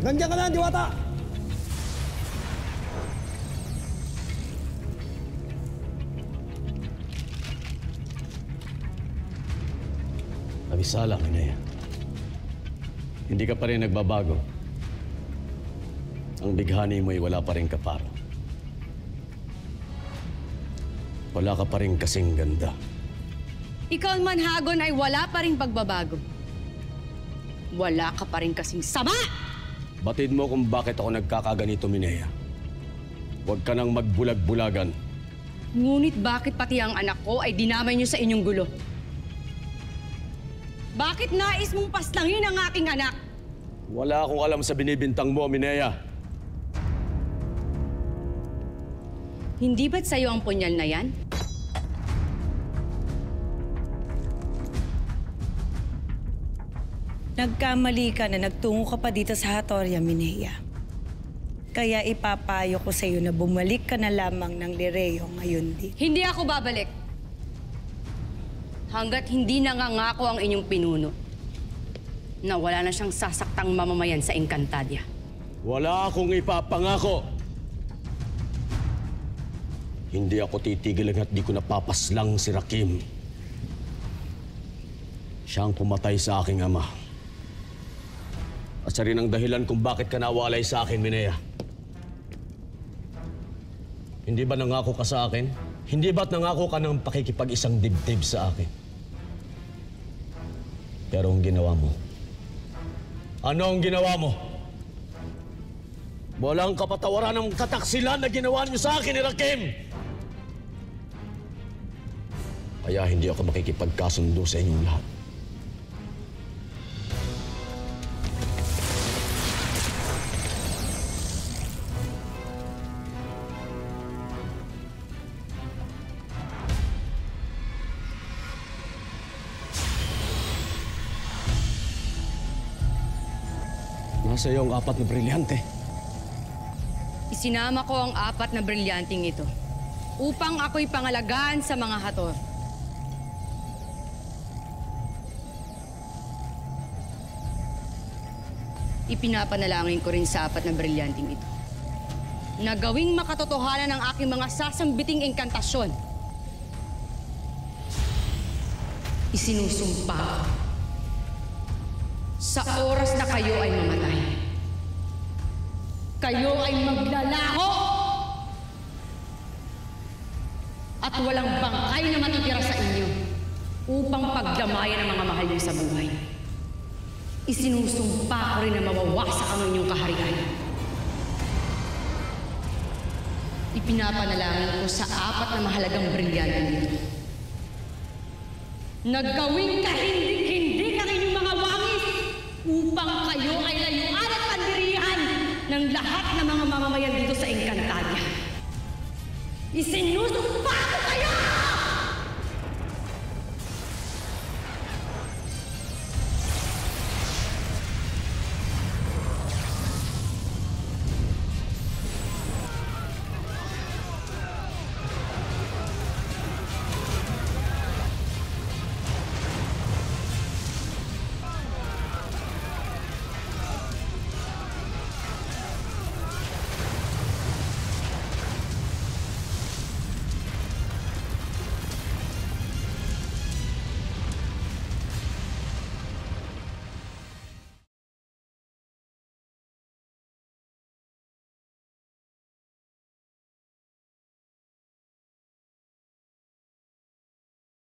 Nandiyan ka na, Diwata! Abisala, Minaya. Hindi ka pa rin nagbabago. Ang bighani mo'y wala pa rin kaparo. Wala ka pa rin kasing ganda. Ikaw man, Hagon, ay wala pa rin pagbabago. Wala ka pa rin kasing sama! Batid mo kung bakit ako nagkakaganito, Minaya. Huwag ka nang magbulag-bulagan. Ngunit bakit pati ang anak ko ay dinamay niyo sa inyong gulo? Bakit nais mong paslangin ang aking anak? Wala akong alam sa binibintang mo, Minaya. Hindi ba't sa'yo ang punyal na yan? Nagkamali ka na nagtungo ka pa dito sa Hatoria, Minaya. Kaya ipapayo ko sa'yo na bumalik ka na lamang ng Lireo ngayon din. Hindi ako babalik. Hanggat hindi nangangako ang inyong pinuno na wala na siyang sasaktang mamamayan sa Encantadia. Wala akong ipapangako. Hindi ako titigil hanggat di ko napapaslang si Rakim. Siya ang pumatay sa aking ama. At siya rin ang dahilan kung bakit ka nawalay sa akin, Minaya. Hindi ba nangako ka sa akin? Hindi ba't nangako ka ng pakikipag-isang dibdib sa akin? Pero ang ginawa mo? Ano ang ginawa mo? Walang kapatawaran ng kataksilan na ginawa niyo sa akin ni Rakim! Kaya hindi ako makikipagkasundo sa inyong lahat. Nasa iyo ang 4 na brilyante. Isinama ko ang 4 na brilyanting ito upang ako'y pangalagaan sa mga Hator. Ipinapanalangin ko rin sa 4 na brilyanting ito na gawing makatotohanan ang aking mga sasambiting engkantasyon. Isinusumpa ko sa oras na kayo ay mamatay. Kayo ay maglalaho at walang bangkay na matitira sa inyo upang pagdamayan ang mga mahal niyo sa buhay. Isinusumpa ko rin na mawawasak ang inyong kaharian. Ipinapanalangin ko sa 4 na mahalagang brilyante dito. Nagawing kahindig-hindig ang inyong mga wangis upang kayo ay layuan at pandirihan ng lahat ng mga mamamayan dito sa Encantadia. Isinusumpa ko kayo!